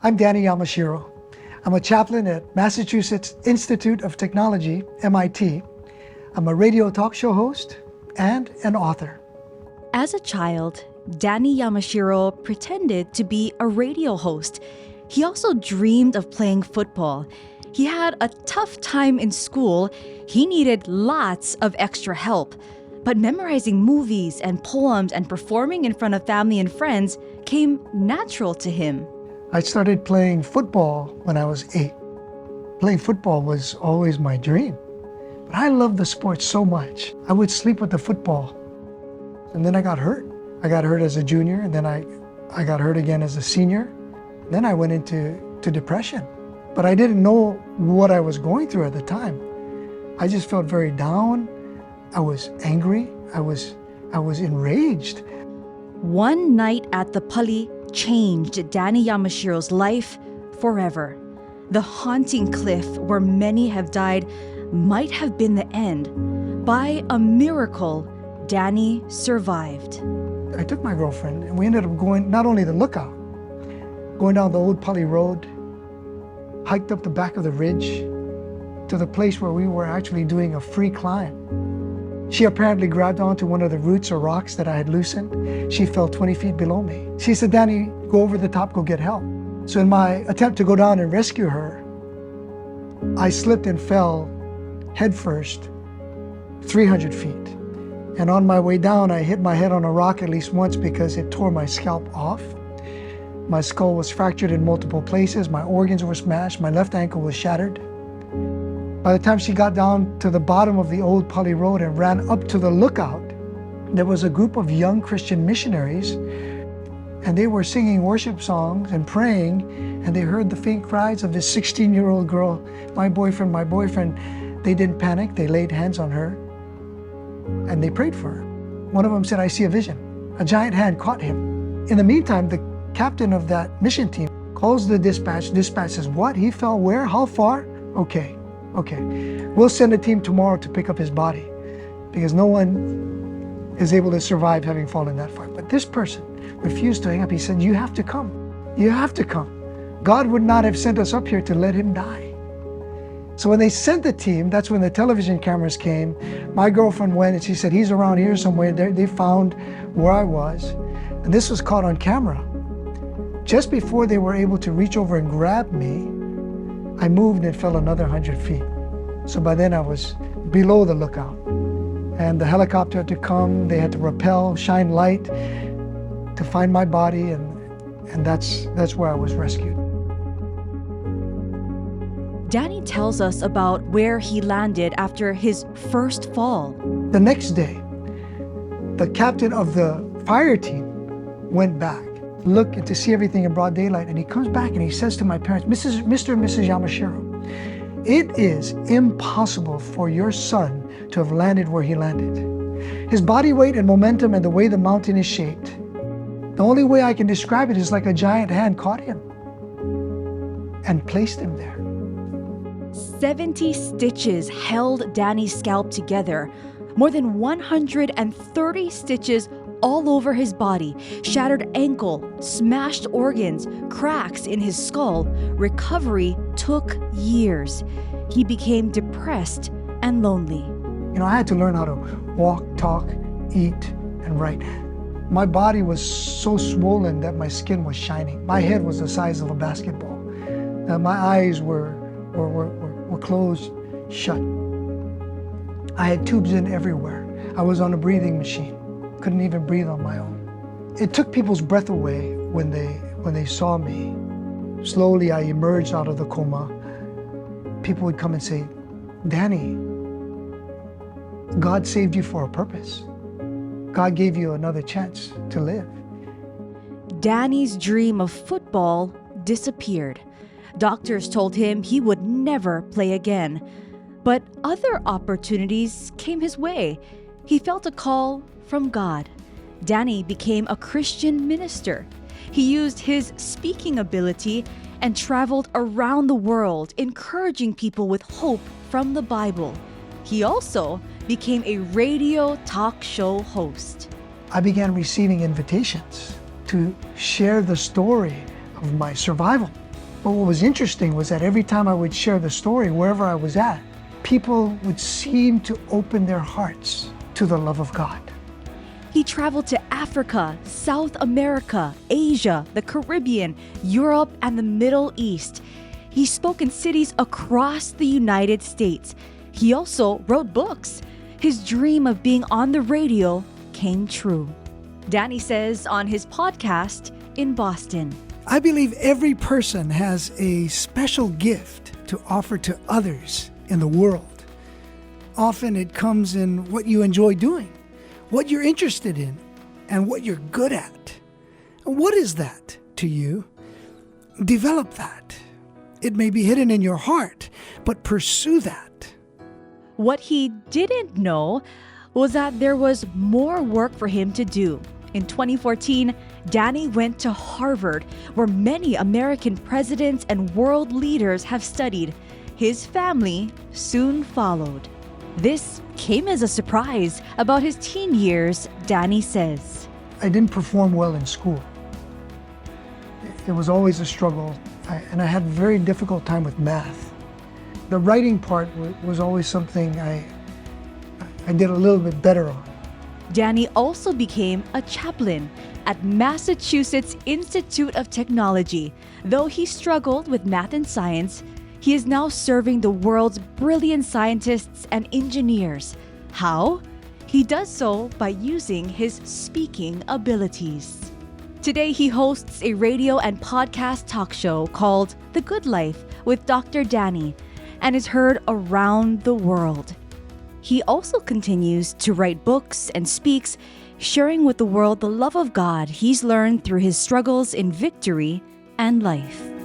I'm Danny Yamashiro. I'm a chaplain at Massachusetts Institute of Technology, MIT. I'm a radio talk show host and an author. As a child, Danny Yamashiro pretended to be a radio host. He also dreamed of playing football. He had a tough time in school. He needed lots of extra help. But memorizing movies and poems and performing in front of family and friends came natural to him. I started playing football when I was 8. Playing football was always my dream. But I loved the sport so much. I would sleep with the football. And then I got hurt. I got hurt as a junior, and then I got hurt again as a senior. Then I went into depression. But I didn't know what I was going through at the time. I just felt very down. I was angry. I was enraged. One night at the Pali changed Danny Yamashiro's life forever. The haunting cliff where many have died might have been the end. By a miracle, Danny survived. I took my girlfriend and we ended up going, not only the lookout, going down the old Pali Road, hiked up the back of the ridge to the place where we were actually doing a free climb. She apparently grabbed onto one of the roots or rocks that I had loosened. She fell 20 feet below me. She said, "Danny, go over the top, go get help." So in my attempt to go down and rescue her, I slipped and fell headfirst 300 feet. And on my way down, I hit my head on a rock at least once because it tore my scalp off. My skull was fractured in multiple places. My organs were smashed. My left ankle was shattered. By the time she got down to the bottom of the old Pali Road and ran up to the lookout, there was a group of young Christian missionaries, and they were singing worship songs and praying, and they heard the faint cries of this 16-year-old girl, my boyfriend, my boyfriend. They didn't panic. They laid hands on her, and they prayed for her. One of them said, "I see a vision." A giant hand caught him. In the meantime, the captain of that mission team calls the dispatch. Dispatch says, "What? He fell where? How far?" Okay. We'll send a team tomorrow to pick up his body because no one is able to survive having fallen that far. But this person refused to hang up. He said, "You have to come. You have to come. God would not have sent us up here to let him die." So when they sent the team, that's when the television cameras came. My girlfriend went and she said, "He's around here somewhere." They found where I was. And this was caught on camera. Just before they were able to reach over and grab me, I moved and fell another 100 feet. So by then I was below the lookout. And the helicopter had to come. They had to rappel, shine light to find my body. And that's where I was rescued. Danny tells us about where he landed after his first fall. The next day, the captain of the fire team went back, looked to see everything in broad daylight, and he comes back and he says to my parents, Mr. and Mrs. Yamashiro, it is impossible for your son to have landed where he landed. His body weight and momentum and the way the mountain is shaped, the only way I can describe it is like a giant hand caught him and placed him there. 70 stitches held Danny's scalp together. More than 130 stitches all over his body, shattered ankle, smashed organs, cracks in his skull. Recovery took years. He became depressed and lonely. I had to learn how to walk, talk, eat, and write. My body was so swollen that my skin was shining. My head was the size of a basketball. My eyes were closed shut. I had tubes in everywhere. I was on a breathing machine. Couldn't even breathe on my own. It took people's breath away when they saw me. Slowly I emerged out of the coma. People would come and say, "Danny, God saved you for a purpose. God gave you another chance to live." Danny's dream of football disappeared. Doctors told him he would never play again. But other opportunities came his way. He felt a call from God. Danny became a Christian minister. He used his speaking ability and traveled around the world, encouraging people with hope from the Bible. He also became a radio talk show host. I began receiving invitations to share the story of my survival. But what was interesting was that every time I would share the story, wherever I was at, people would seem to open their hearts to the love of God. He traveled to Africa, South America, Asia, the Caribbean, Europe, and the Middle East. He spoke in cities across the United States. He also wrote books. His dream of being on the radio came true. Danny says on his podcast in Boston, I believe every person has a special gift to offer to others in the world. Often it comes in what you enjoy doing, what you're interested in, and what you're good at. What is that to you? Develop that. It may be hidden in your heart, but pursue that. what he didn't know was that there was more work for him to do. In 2014, Danny went to Harvard, where many American presidents and world leaders have studied. His family soon followed. This came as a surprise. About his teen years, Danny says, I didn't perform well in school. It was always a struggle, and I had a very difficult time with math. The writing part was always something I did a little bit better on. Danny also became a chaplain at Massachusetts Institute of Technology. Though he struggled with math and science, he is now serving the world's brilliant scientists and engineers. How? He does so by using his speaking abilities. Today, he hosts a radio and podcast talk show called The Good Life with Dr. Danny and is heard around the world. He also continues to write books and speaks, sharing with the world the love of God he's learned through his struggles in victory and life.